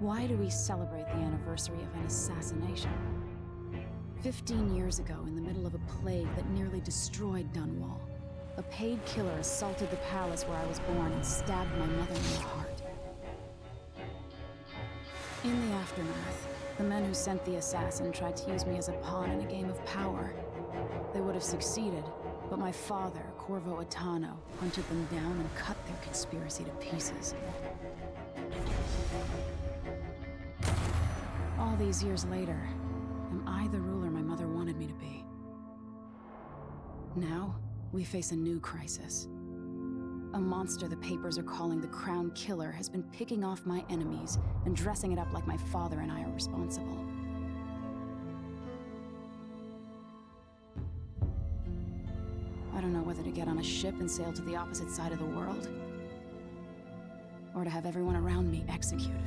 Why do we celebrate the anniversary of an assassination? 15 years ago, in the middle of a plague that nearly destroyed Dunwall, a paid killer assaulted the palace where I was born and stabbed my mother in the heart. In the aftermath, the men who sent the assassin tried to use me as a pawn in a game of power. They would have succeeded, but my father, Corvo, hunted them down and cut their conspiracy to pieces. All these years later, am I the ruler my mother wanted me to be? Now, we face a new crisis. A monster the papers are calling the Crown Killer has been picking off my enemies and dressing it up like my father and I are responsible. I don't know whether to get on a ship and sail to the opposite side of the world, or to have everyone around me executed.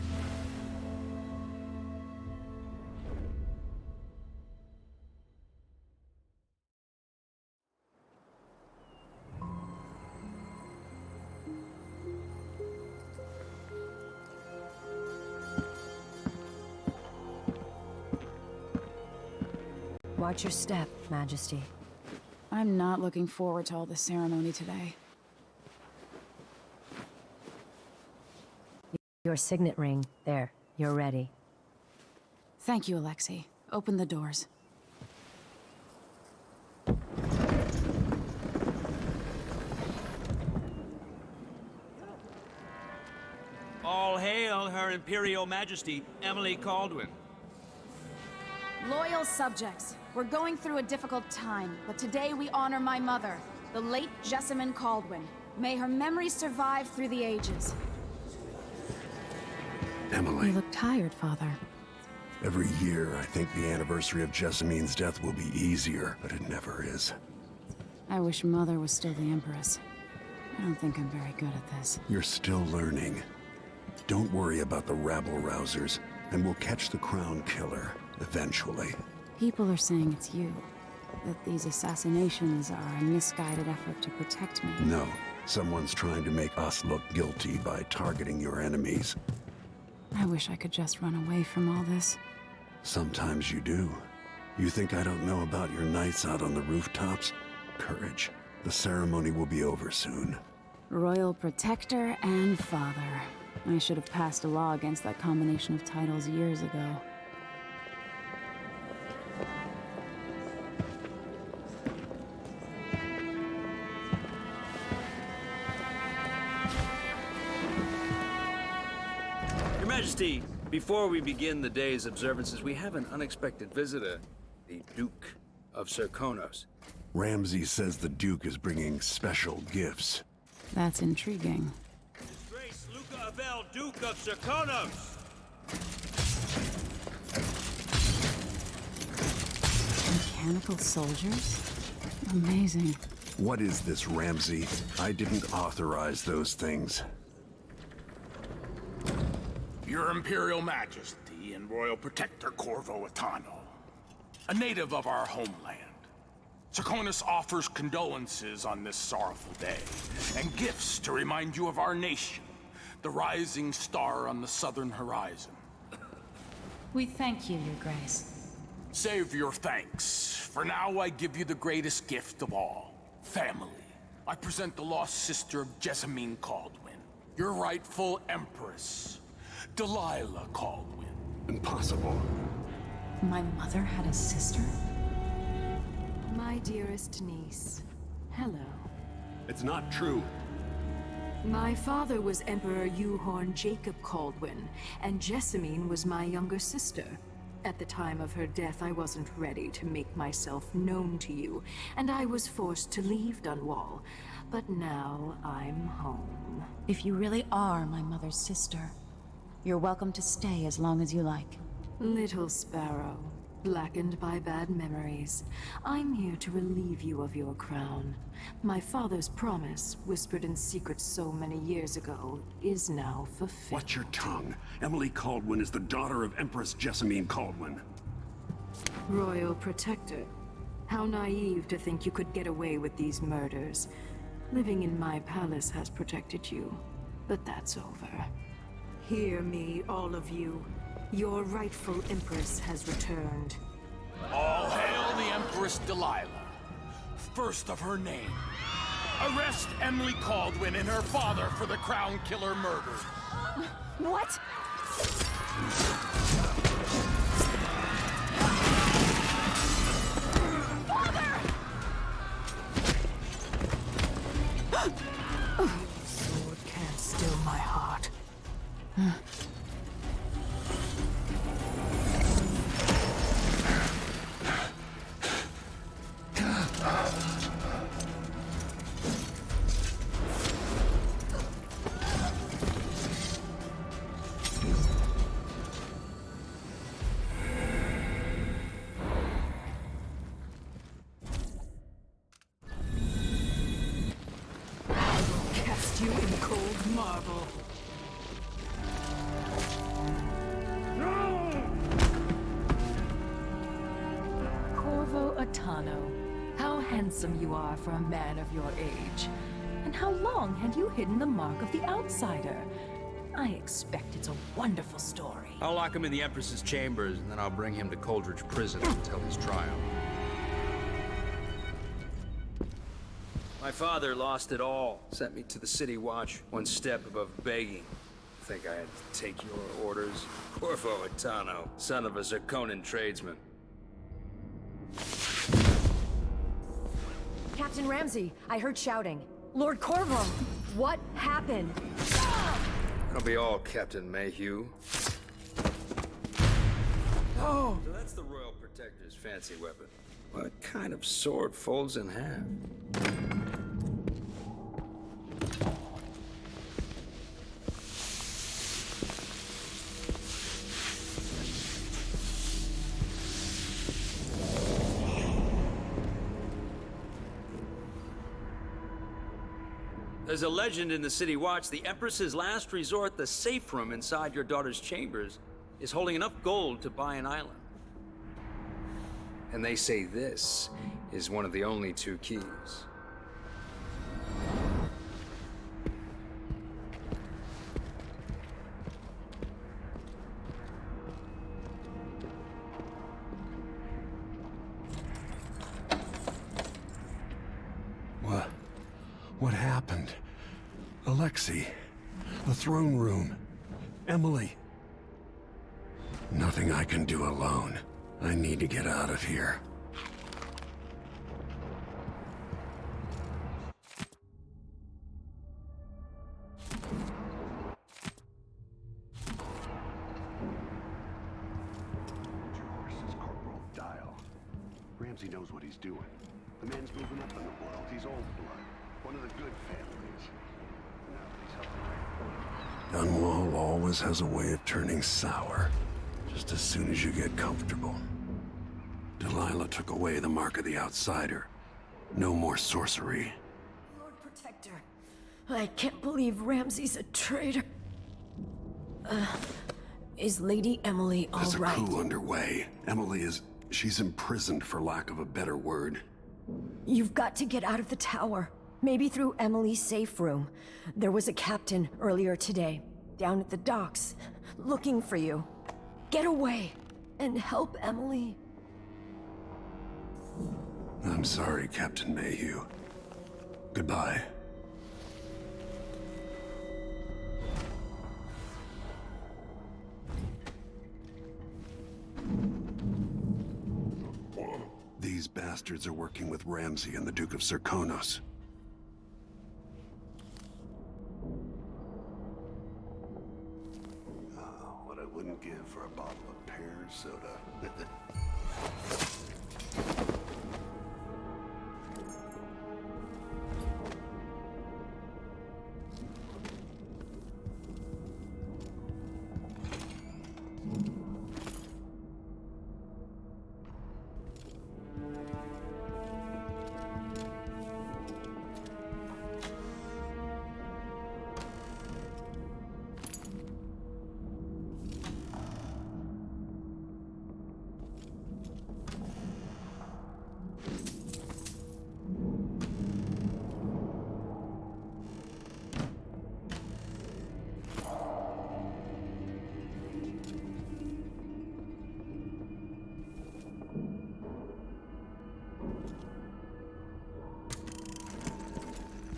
Watch your step, Majesty. I'm not looking forward to all the ceremony today. Your signet ring. There, you're ready. Thank you, Alexi. Open the doors. All hail Her Imperial Majesty, Emily Kaldwin. Loyal subjects, we're going through a difficult time, but today we honor my mother, the late Jessamine Kaldwin. May her memory survive through the ages. Emily. You look tired, Father. Every year, I think the anniversary of Jessamine's death will be easier, but it never is. I wish Mother was still the Empress. I don't think I'm very good at this. You're still learning. Don't worry about the rabble-rousers, and we'll catch the Crown Killer, eventually. People are saying it's you. That these assassinations are a misguided effort to protect me. No. Someone's trying to make us look guilty by targeting your enemies. I wish I could just run away from all this. Sometimes you do. You think I don't know about your nights out on the rooftops? Courage. The ceremony will be over soon. Royal Protector and Father. I should have passed a law against that combination of titles years ago. Your Majesty, before we begin the day's observances, we have an unexpected visitor, the Duke of Serkonos. Ramsay says the Duke is bringing special gifts. That's intriguing. His Grace Luca Abel, Duke of Serkonos! Mechanical soldiers? Amazing. What is this, Ramsay? I didn't authorize those things. Your Imperial Majesty and Royal Protector Corvo, a native of our homeland. Serkonos offers condolences on this sorrowful day, and gifts to remind you of our nation, the rising star on the southern horizon. We thank you, Your Grace. Save your thanks. For now, I give you the greatest gift of all, family. I present the lost sister of Jessamine Kaldwin, your rightful Empress, Delilah Kaldwin. Impossible. My mother had a sister? My dearest niece, hello. It's not true. My father was Emperor Yuhorn Jacob Kaldwin, and Jessamine was my younger sister. At the time of her death, I wasn't ready to make myself known to you, and I was forced to leave Dunwall. But now I'm home. If you really are my mother's sister, you're welcome to stay as long as you like. Little sparrow, blackened by bad memories, I'm here to relieve you of your crown. My father's promise, whispered in secret so many years ago, is now fulfilled. Watch your tongue. Emily Kaldwin is the daughter of Empress Jessamine Kaldwin. Royal Protector, how naive to think you could get away with these murders. Living in my palace has protected you, but that's over. Hear me, all of you. Your rightful Empress has returned. All hail the Empress Delilah, first of her name. Arrest Emily Caldwin and her father for the Crown Killer murder. What? Sword can't still my heart. Cast you in cold marble. Corvo Atano, how handsome you are for a man of your age. And how long had you hidden the mark of the outsider? I expect it's a wonderful story. I'll lock him in the Empress's chambers, and then I'll bring him to Coldridge Prison until his trial. My father lost it all. Sent me to the City Watch, one step above begging. Think I had to take your orders? Corvo Atano, son of a Zirconan tradesman. Captain Ramsey, I heard shouting. Lord Corvo, what happened? I'll be all Captain Mayhew. Oh! So that's the Royal Protector's fancy weapon. What kind of sword folds in half? There's a legend in the City Watch, the Empress's last resort, the safe room inside your daughter's chambers, is holding enough gold to buy an island. And they say this is one of the only two keys. What happened? Alexei, the throne room, Emily. Nothing I can do alone. I need to get out of here. Corporal Dial. Ramsey knows what he's doing. The man's moving up in the world. He's old blood. One of the good families. Now he's helping. Dunwall always has a way of turning sour, just as soon as you get comfortable. Delilah took away the mark of the outsider. No more sorcery. Lord Protector, I can't believe Ramsey's a traitor. Is Lady Emily all There's a right? coup underway. Emily is... she's imprisoned, for lack of a better word. You've got to get out of the tower. Maybe through Emily's safe room. There was a captain earlier today, down at the docks, looking for you. Get away and help Emily. I'm sorry, Captain Mayhew. Goodbye. These bastards are working with Ramsey and the Duke of Zirconos. What I wouldn't give for a bottle of pear soda.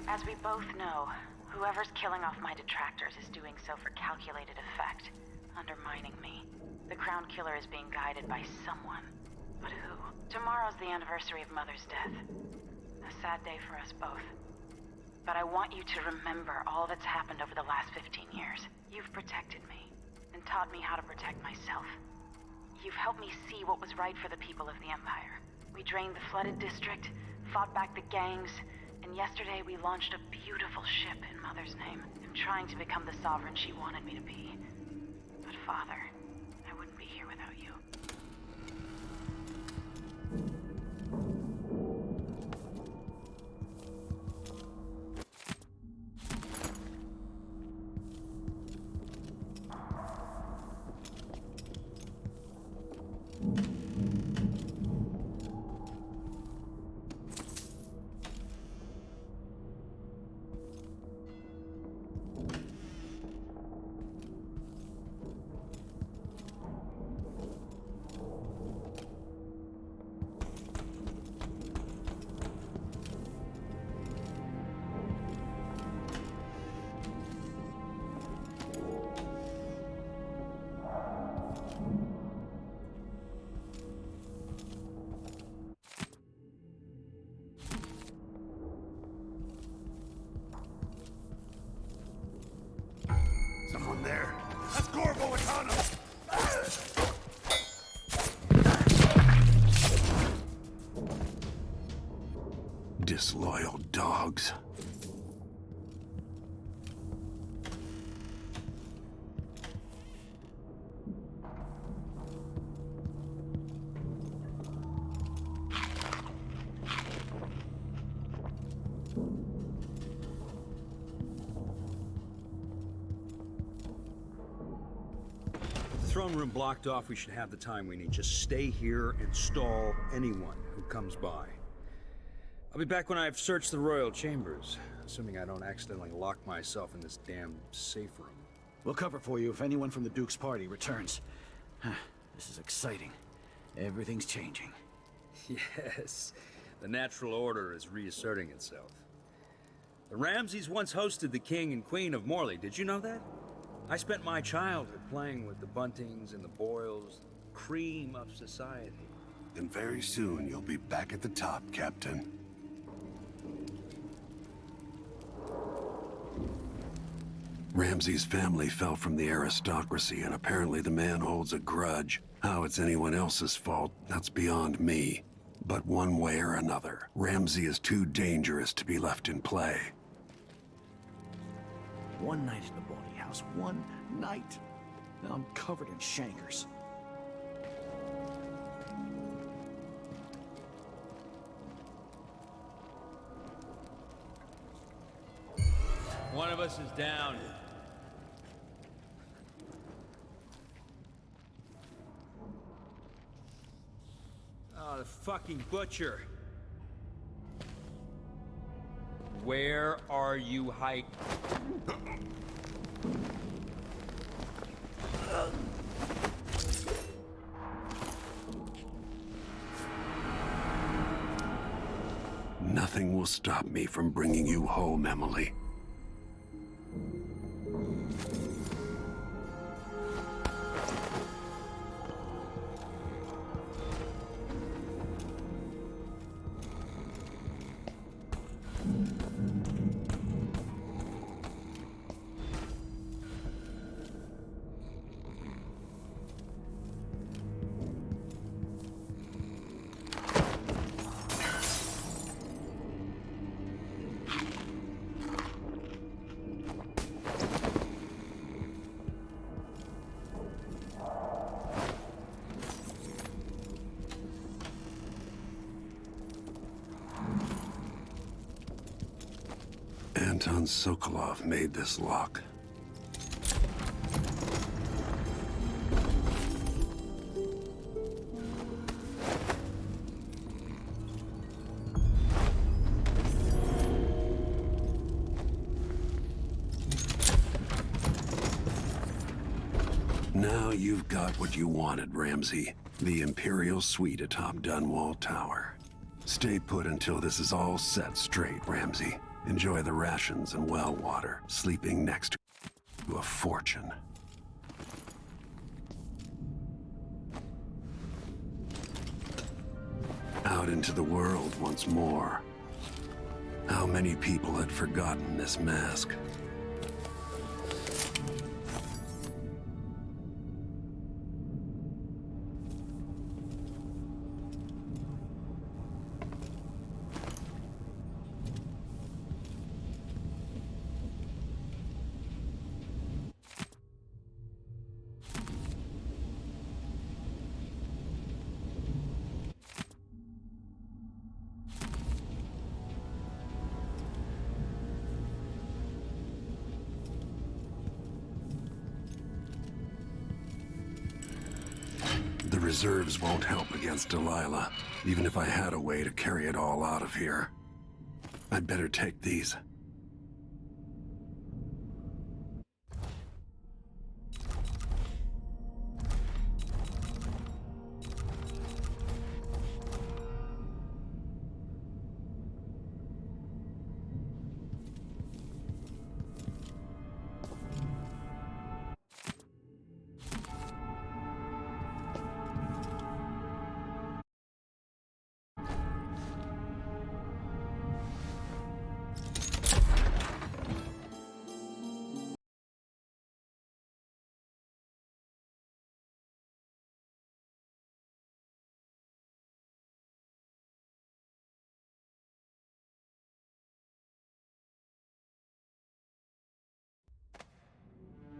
As we both know, whoever's killing off my detractors is doing so for calculated effect, undermining me. The Crown Killer is being guided by someone. But who? Tomorrow's the anniversary of Mother's death. A sad day for us both. But I want you to remember all that's happened over the last 15 years. You've protected me, and taught me how to protect myself. You've helped me see what was right for the people of the Empire. We drained the flooded district, fought back the gangs, and yesterday we launched a beautiful ship in Mother's name. I'm trying to become the sovereign she wanted me to be. But Father, I wouldn't be here without you. Someone there. That's Corvo Atano! Disloyal dogs. Throne room blocked off, we should have the time we need. Just stay here and stall anyone who comes by. I'll be back when I've searched the royal chambers, assuming I don't accidentally lock myself in this damn safe room. We'll cover for you if anyone from the Duke's party returns. This is exciting. Everything's changing. Yes, the natural order is reasserting itself. The Ramseys once hosted the king and queen of Morley, did you know that? I spent my childhood playing with the Buntings and the Boyles, cream of society. And very soon you'll be back at the top, Captain. Ramsey's family fell from the aristocracy, and apparently the man holds a grudge. How it's anyone else's fault, that's beyond me. But one way or another, Ramsey is too dangerous to be left in play. One night in the body house. One night. Now I'm covered in chancres. One of us is down. Oh, the fucking butcher. Where are you hiding? Nothing will stop me from bringing you home, Emily. Anton Sokolov made this lock. Now you've got what you wanted, Ramsey. The Imperial Suite atop Dunwall Tower. Stay put until this is all set straight, Ramsey. Enjoy the rations and well water, sleeping next to a fortune. Out into the world once more. How many people had forgotten this mask? The reserves won't help against Delilah, even if I had a way to carry it all out of here. I'd better take these.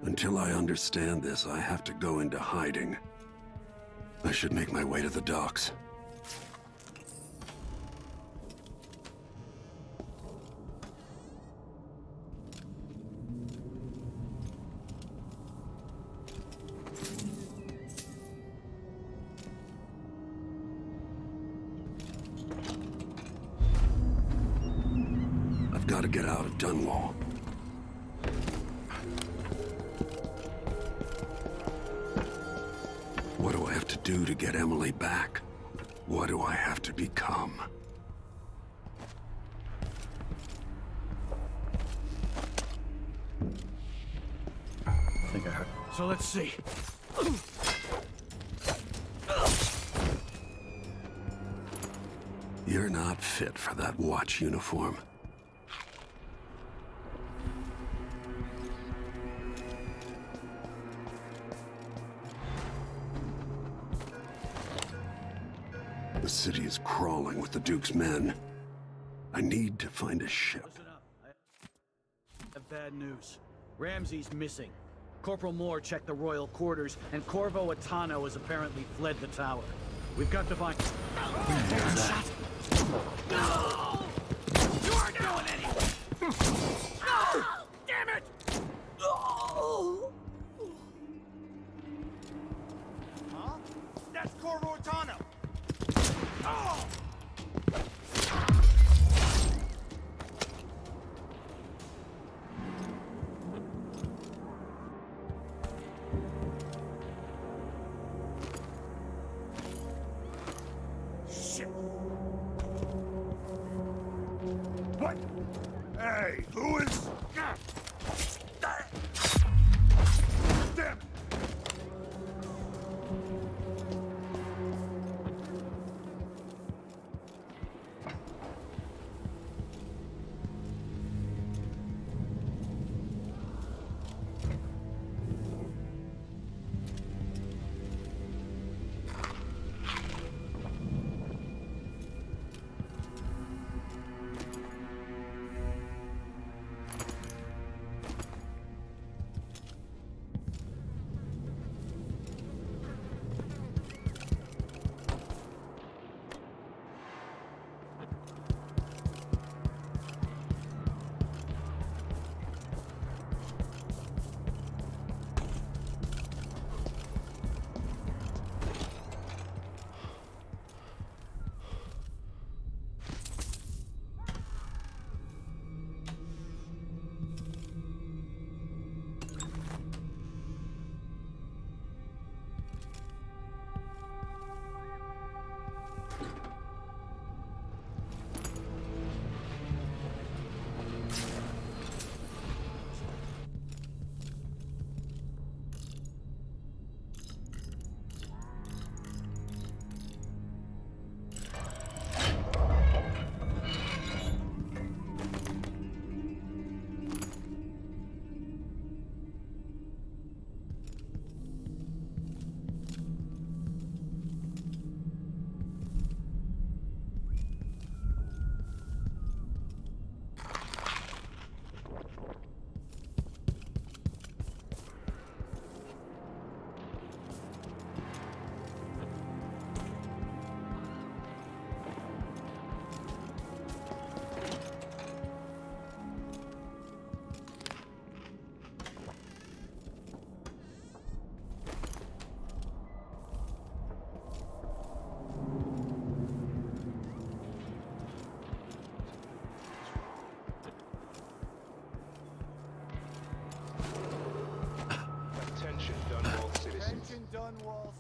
Until I understand this, I have to go into hiding. I should make my way to the docks. I've got to get out of Dunwall. What do I have to do to get Emily back? What do I have to become? I think I heard. So let's see. You're not fit for that watch uniform. The city is crawling with the Duke's men. I need to find a ship. Listen up. I have bad news. Ramsey's missing. Corporal Moore checked the royal quarters, and Corvo Atano has apparently fled the tower. We've got to find... No! You aren't going anywhere! No! Damn it! Huh? That's Corvo Atano! Oh! Shit! What? Hey, who is... Damn it!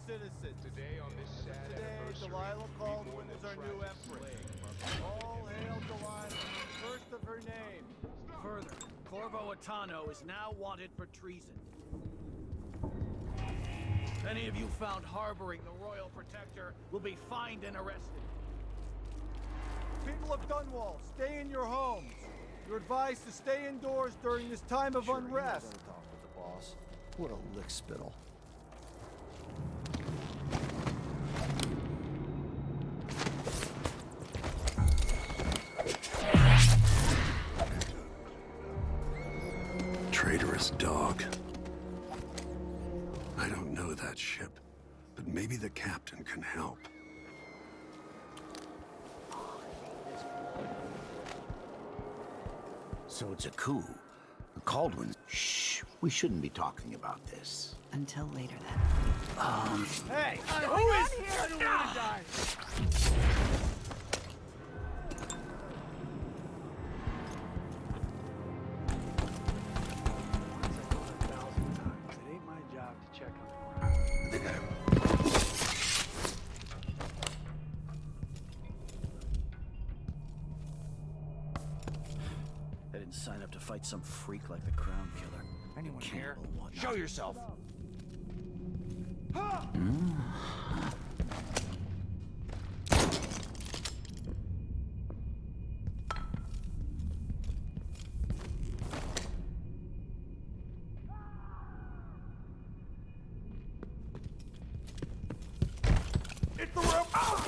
citizens. Today on this sad Today, anniversary, Delilah we Caldwell mourn is the our new tragic empress. slaying of our All hail Delilah, first of her name. Further, Corvo Atano is now wanted for treason. Any of you found harboring the Royal Protector will be fined and arrested. People of Dunwall, stay in your homes. You're advised to stay indoors during this time of unrest. He knows how to talk with the boss. What a lick spittle. Traitorous dog. I don't know that ship, but maybe the captain can help. So it's a coup. The Caldwin. Shh. We shouldn't be talking about this. Until later, then. Hey! Who is here? I don't want to die. It ain't my job to check on I didn't sign up to fight some freak like the Crown Killer. Anyone here? Cannibal and whatnot. Show yourself. It's the rope! Ah!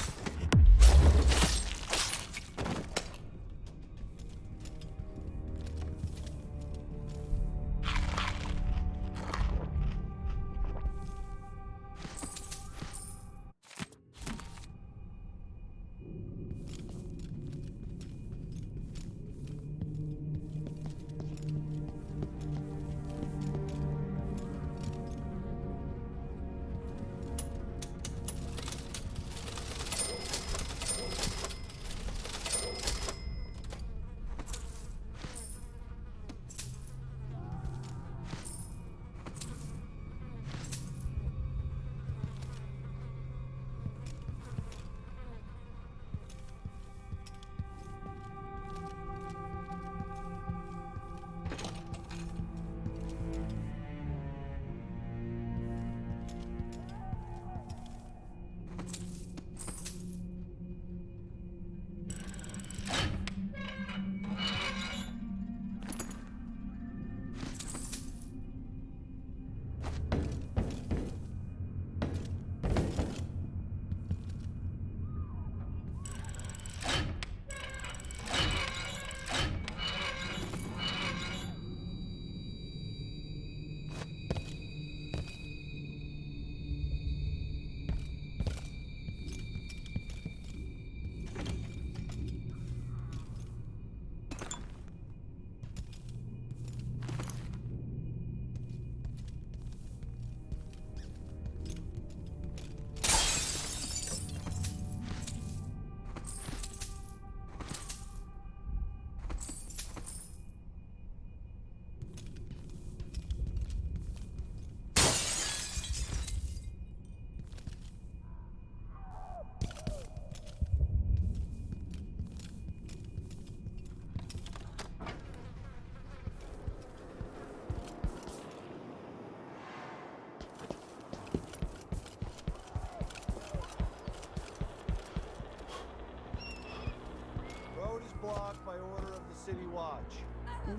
Road is blocked by order of the City Watch.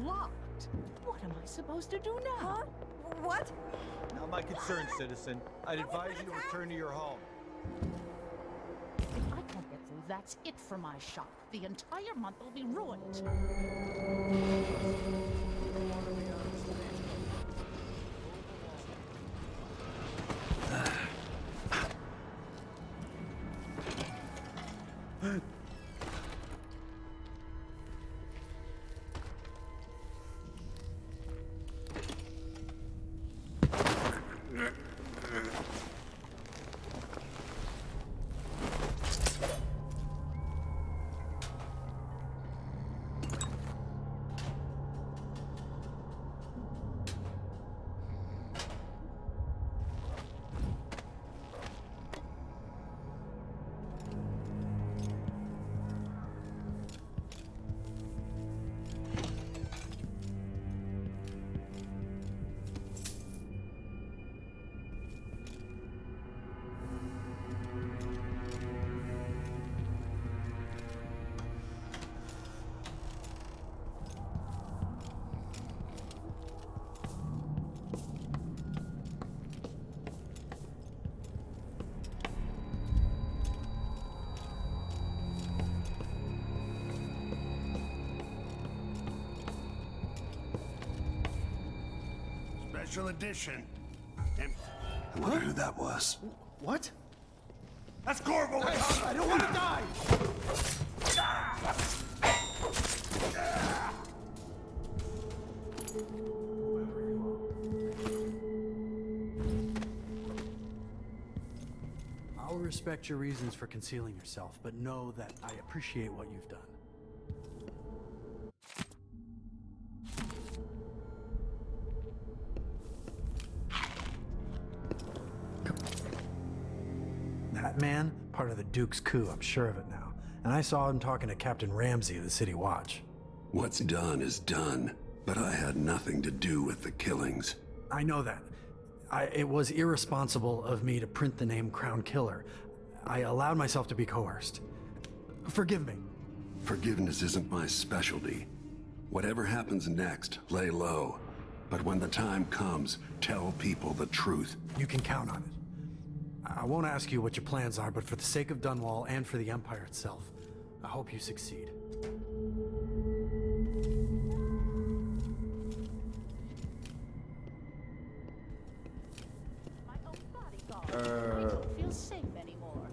Locked? What am I supposed to do now? Huh? What? Not my concern, citizen. I'd advise you to return to your home. If I can't get through, that's it for my shop. The entire month will be ruined. special edition. And I wonder who that was. What? that's Corvo! Hey, I don't want to die! I'll respect your reasons for concealing yourself, but know that I appreciate what you've done. That man, part of the Duke's coup, I'm sure of it now. And I saw him talking to Captain Ramsey of the City Watch. What's done is done, but I had nothing to do with the killings. I know that. It was irresponsible of me to print the name Crown Killer. I allowed myself to be coerced. Forgive me. Forgiveness isn't my specialty. Whatever happens next, lay low. But when the time comes, tell people the truth. You can count on it. I won't ask you what your plans are, but for the sake of Dunwall and for the Empire itself, I hope you succeed. My own bodyguard. I don't feel safe anymore.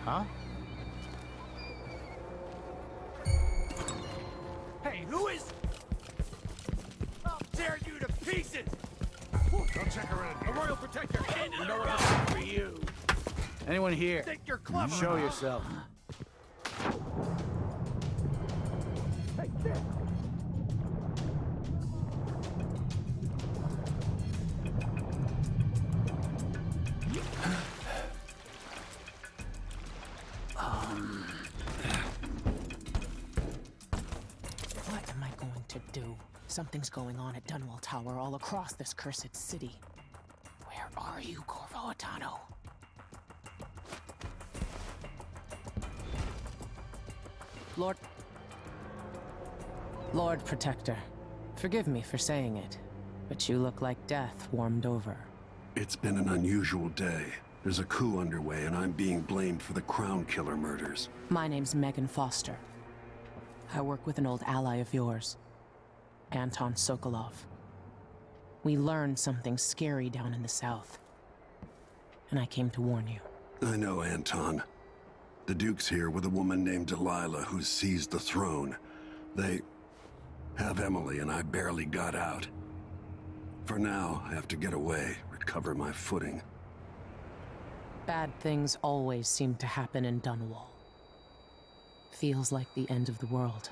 Huh? Hey, who is... I'll tear you to pieces! Don't check around A here. royal protector! You know what happened for you? Anyone here? Think you're clever? Show yourself. What am I going to do? Something's going on at Dunwall Tower all across this cursed city. Where are you, Corvo Atano? Lord Protector, forgive me for saying it, but you look like death warmed over. It's been an unusual day. There's a coup underway, and I'm being blamed for the Crown Killer murders. My name's Megan Foster. I work with an old ally of yours, Anton Sokolov. We learned something scary down in the south, and I came to warn you. I know, Anton. The Duke's here with a woman named Delilah who's seized the throne. They have Emily, and I barely got out. For now, I have to get away, recover my footing. Bad things always seem to happen in Dunwall. Feels like the end of the world.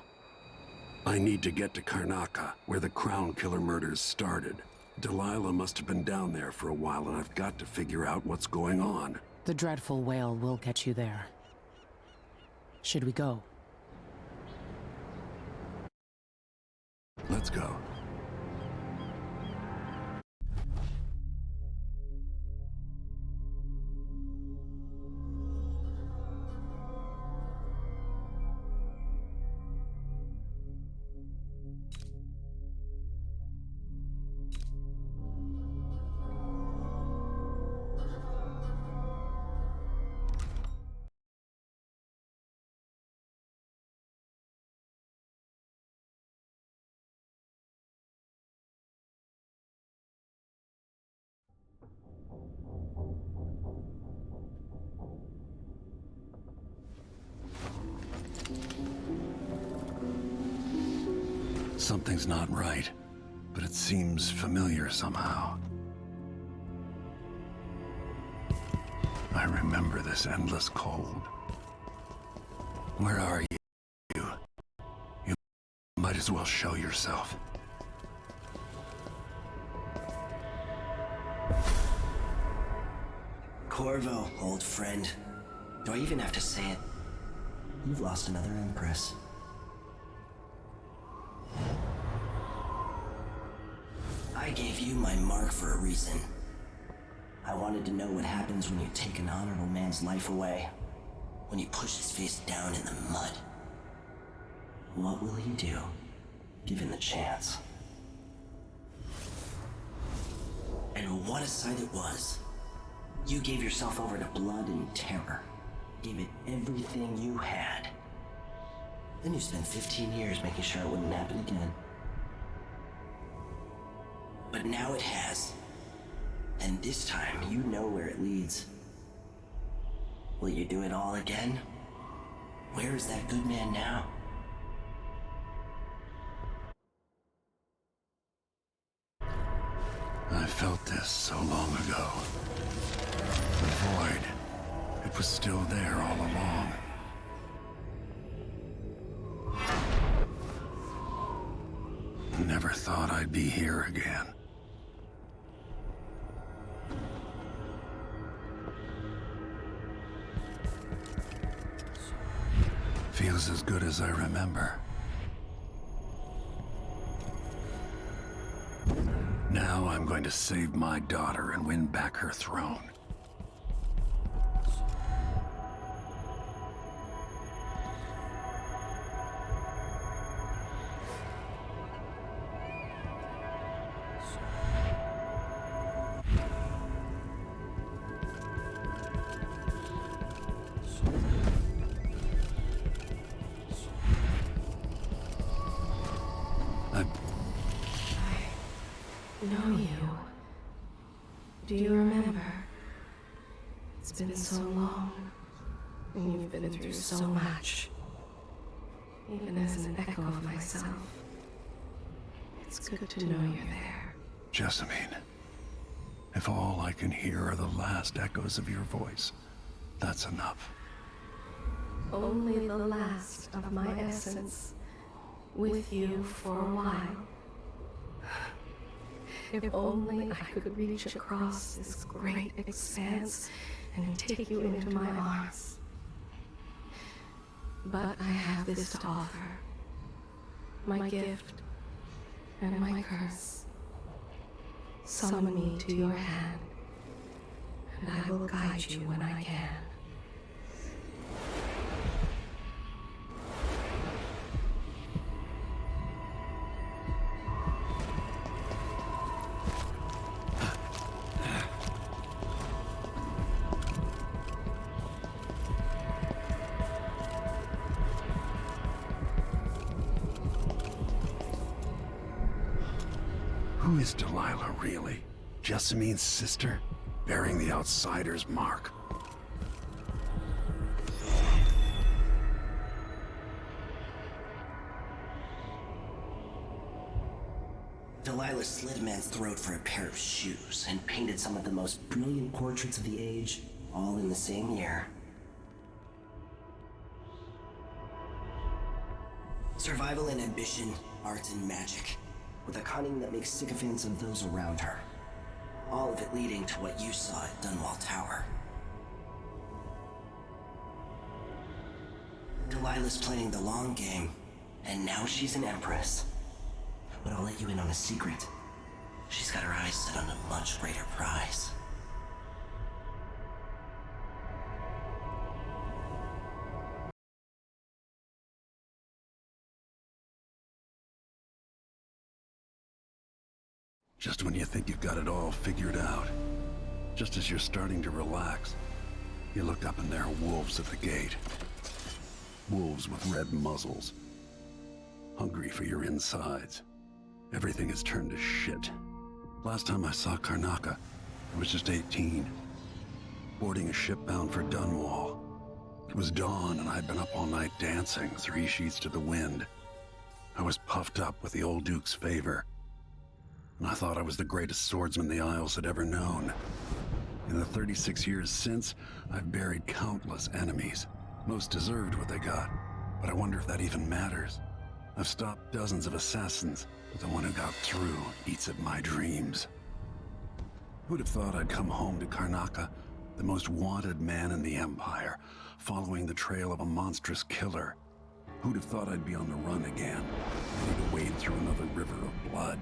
I need to get to Karnaca, where the Crown Killer murders started. Delilah must have been down there for a while, and I've got to figure out what's going on. The dreadful whale will get you there. Should we go? Let's go. Something's not right, but it seems familiar somehow. I remember this endless cold. Where are you? You might as well show yourself. Corvo, old friend. Do I even have to say it? You've lost another Empress. I gave you my mark for a reason. I wanted to know what happens when you take an honorable man's life away. when he pushed his face down in the mud. What will he do, given the chance? And what a sight it was. You gave yourself over to blood and terror. Gave it everything you had. Then you spent 15 years making sure it wouldn't happen again. But now it has. And this time, you know where it leads. Will you do it all again? Where is that good man now? I felt this so long ago. The void. It was still there all along. Never thought I'd be here again. Feels as good as I remember. Now I'm going to save my daughter and win back her throne. Know you. Do you remember? It's been so long, and you've been through so much. Even as an echo of myself, it's good to know you're there. Jessamine, if all I can hear are the last echoes of your voice, that's enough. Only the last of my essence, with you for a while. If only I could reach across this great expanse and take you into my arms. But I have this to offer. My gift and my curse. Summon me to your hand, and I will guide you when I can. Who is Delilah, really? Jessamine's sister? Bearing the outsider's mark. Delilah slit a man's throat for a pair of shoes and painted some of the most brilliant portraits of the age, all in the same year. Survival and ambition, art and magic, with a cunning that makes sycophants of those around her. All of it leading to what you saw at Dunwall Tower. Delilah's playing the long game, and now she's an empress. But I'll let you in on a secret. She's got her eyes set on a much greater prize. Just when you think you've got it all figured out, just as you're starting to relax, you look up and there are wolves at the gate. Wolves with red muzzles, hungry for your insides. Everything has turned to shit. Last time I saw Karnaca, I was just 18, boarding a ship bound for Dunwall. It was dawn and I'd been up all night dancing, 3 sheets to the wind. I was puffed up with the old Duke's favor, and I thought I was the greatest swordsman the Isles had ever known. In the 36 years since, I've buried countless enemies. Most deserved what they got, but I wonder if that even matters. I've stopped dozens of assassins, but the one who got through eats at my dreams. Who'd have thought I'd come home to Karnaca, the most wanted man in the Empire, following the trail of a monstrous killer? Who'd have thought I'd be on the run again, ready to wade through another river of blood?